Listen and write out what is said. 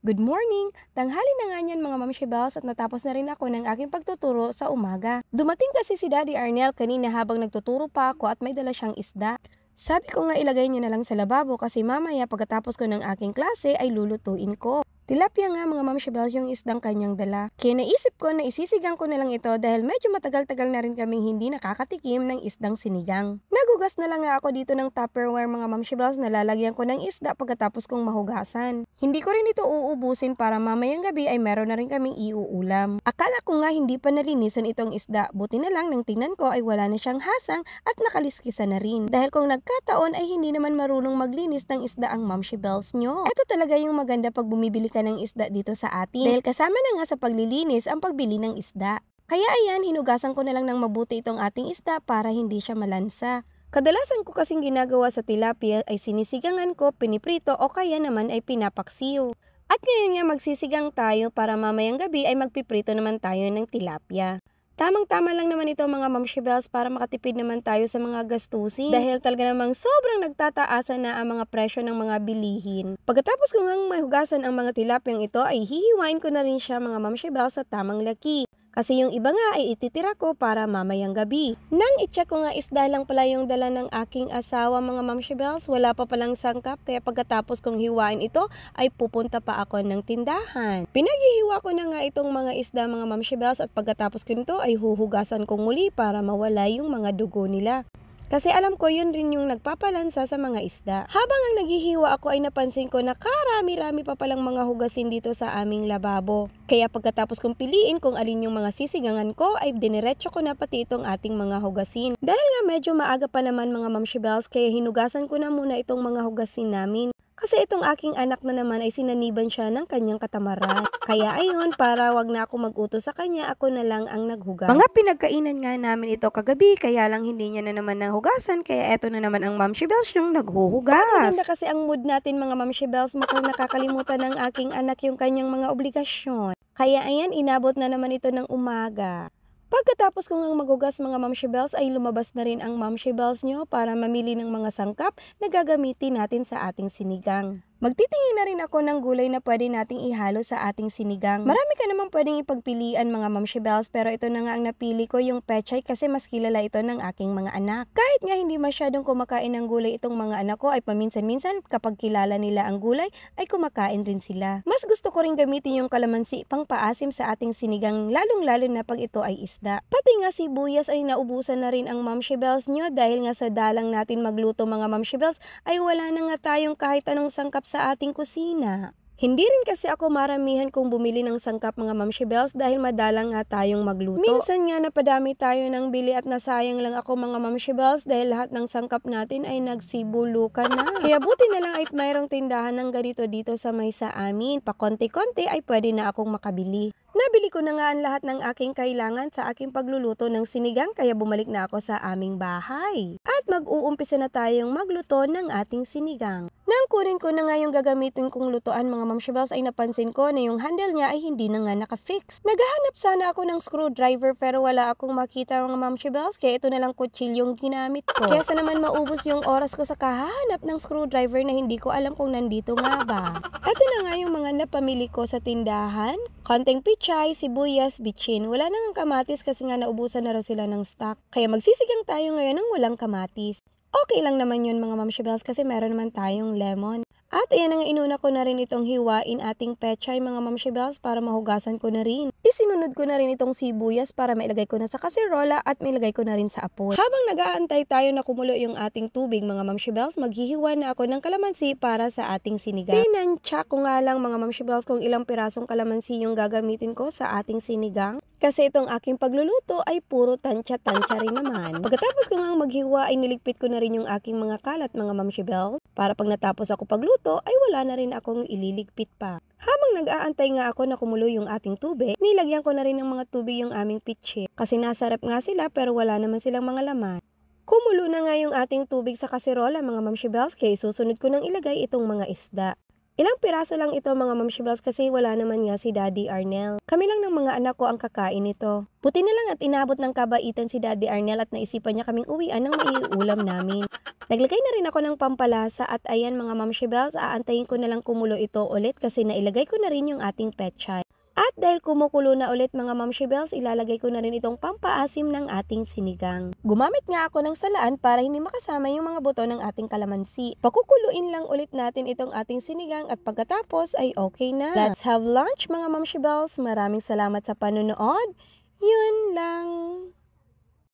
Good morning! Tanghali na nga niyan mga mamshibels at natapos na rin ako ng aking pagtuturo sa umaga. Dumating kasi si Daddy Arnel kanina habang nagtuturo pa ako at may dala siyang isda. Sabi ko nga ilagay niya na lang sa lababo kasi mamaya pagkatapos ko ng aking klase ay lulutuin ko. Tilapia nga mga mamshibels yung isdang kanyang dala. Kaya naisip ko na isisigang ko na lang ito dahil medyo matagal-tagal na rin kaming hindi nakakatikim ng isdang sinigang. Nagugas na lang nga ako dito ng Tupperware mga mamshibels na lalagyan ko ng isda pagkatapos kong mahugasan. Hindi ko rin ito uubusin para mamayang gabi ay meron na rin kaming iuulam. Akala ko nga hindi pa nalinisan itong isda, buti na lang nang tingnan ko ay wala na siyang hasang at nakaliskisan na rin. Dahil kung nagkataon ay hindi naman marunong maglinis ng isda ang mamshibels nyo. Ito talaga yung maganda pag bumibili ka ng isda dito sa atin. Dahil kasama na nga sa paglilinis ang pagbili ng isda. Kaya ayan, hinugasan ko na lang ng mabuti itong ating isda para hindi siya malansa. Kadalasan ko kasing ginagawa sa tilapia ay sinisigangan ko, piniprito o kaya naman ay pinapaksiw. At ngayon nga magsisigang tayo para mamayang gabi ay magpiprito naman tayo ng tilapia. Tamang-tama lang naman ito mga mamshibels para makatipid naman tayo sa mga gastusin. Dahil talaga namang sobrang nagtataasan na ang mga presyo ng mga bilihin. Pagkatapos ko ngang mahugasan ang mga tilapyang ito ay hihiwain ko na rin siya mga mamshibels sa tamang laki. Kasi yung iba nga ay ititira ko para mamayang gabi. Nang i-check ko nga isda lang pala yung dala ng aking asawa mga mamshibels, wala pa palang sangkap kaya pagkatapos kong hiwain ito ay pupunta pa ako ng tindahan. Pinaghihiwa ko na nga itong mga isda mga mamshibels at pagkatapos ko nito ay huhugasan kong muli para mawala yung mga dugo nila. Kasi alam ko yun rin yung nagpapalansa sa mga isda. Habang ang naghihiwa ako ay napansin ko na karami-rami pa palang mga hugasin dito sa aming lababo. Kaya pagkatapos kong piliin kung alin yung mga sisigangan ko ay diniretso ko na pati itong ating mga hugasin. Dahil nga medyo maaga pa naman mga mamshibels kaya hinugasan ko na muna itong mga hugasin namin. Kasi itong aking anak na naman ay sinaniban siya ng kanyang katamaran. Kaya ayun, para wag na ako mag-utos sa kanya, ako na lang ang naghugas. Mga pinagkainan nga namin ito kagabi, kaya lang hindi niya na naman nahugasan, kaya eto na naman ang mamshibels yung naghuhugas. Maganda kasi ang mood natin mga mamshibels, mukhang nakakalimutan ng aking anak yung kanyang mga obligasyon. Kaya ayan, inabot na naman ito ng umaga. Pagkatapos ko ngang maghugas mga mamshibels ay lumabas na rin ang mamshibels nyo para mamili ng mga sangkap na gagamitin natin sa ating sinigang. Magtitingin na rin ako ng gulay na pwede nating ihalo sa ating sinigang. Marami ka naman pwedeng ipagpilian mga mamshibels pero ito na nga ang napili ko yung pechay kasi mas kilala ito ng aking mga anak. Kahit nga hindi masyadong kumakain ng gulay itong mga anak ko ay paminsan-minsan kapag kilala nila ang gulay ay kumakain rin sila. Mas gusto ko rin gamitin yung kalamansi pang paasim sa ating sinigang lalong-lalo na pag ito ay isda. Pati nga sibuyas ay naubusan na rin ang mamshibels nyo dahil nga sa dalang natin magluto mga mamshibels ay wala na nga tayong kahit anong sangkap sa ating kusina. Hindi rin kasi ako maramihan kung bumili ng sangkap mga mamshibels dahil madalang nga tayong magluto. Minsan nga napadami tayo ng bili at nasayang lang ako mga mamshibels dahil lahat ng sangkap natin ay nagsibulukan na. Kaya buti na lang ay mayroong tindahan ng ganito dito sa may sa amin. Pakonti-konti ay pwede na akong makabili. Nabili ko na nga ang lahat ng aking kailangan sa aking pagluluto ng sinigang kaya bumalik na ako sa aming bahay. At mag-uumpisa na tayong magluto ng ating sinigang. Nang kunin ko na nga yung gagamitin kong lutuan mga mamshibels ay napansin ko na yung handle niya ay hindi na nga naka-fix. Naghahanap sana ako ng screwdriver pero wala akong makita mga mamshibels kaya ito na lang kutsilyong ginamit ko. Kaya sa naman maubos yung oras ko sa kahanap ng screwdriver na hindi ko alam kung nandito nga ba. Ito na nga yung mga napamili ko sa tindahan. Konting pichay, sibuyas, bitchin. Wala nang kamatis kasi nga naubusan na raw sila ng stock. Kaya magsisigang tayo ngayon ng walang kamatis. Okay lang naman yun mga mamshibels kasi meron naman tayong lemon. At ayan nga inuna ko na rin itong hiwain ating pechay mga mamshibels para mahugasan ko na rin. Isinunod ko na rin itong sibuyas para mailagay ko na sa kaserola at mailagay ko na rin sa apoy. Habang nag-aantay tayo na kumulo yung ating tubig mga mamshibels, maghihiwa na ako ng kalamansi para sa ating sinigang. Tinansya ko nga lang mga mamshibels kung ilang pirasong kalamansi yung gagamitin ko sa ating sinigang. Kasi itong aking pagluluto ay puro tansya-tansya rin naman. Pagkatapos ko ngang maghiwa ay niligpit ko na rin yung aking mga kalat mga mamshibels para pag natapos ako pagluto ay wala na rin akong ililigpit pa. Habang nag-aantay nga ako na kumulo yung ating tubig, nilagyan ko na rin ng mga tubig yung aming pitche. Kasi nasa rep nga sila pero wala naman silang mga laman. Kumulo na nga yung ating tubig sa kaserola mga mamshibels kaya susunod ko nang ilagay itong mga isda. Ilang piraso lang ito mga mamshibels kasi wala naman nga si Daddy Arnel. Kami lang ng mga anak ko ang kakain nito. Buti na lang at inabot ng kabaitan si Daddy Arnel at naisipan niya kaming uwian ng maiulam namin. Naglagay na rin ako ng pampalasa at ayan mga mamshibels, aantayin ko na lang kumulo ito ulit kasi nailagay ko na rin yung ating petchay. At dahil kumukulo na ulit mga mamshibels, ilalagay ko na rin itong pampaasim ng ating sinigang. Gumamit nga ako ng salaan para hindi makasama yung mga buto ng ating kalamansi. Pakukuluin lang ulit natin itong ating sinigang at pagkatapos ay okay na. Let's have lunch mga mamshibels. Maraming salamat sa panonood. Yun lang.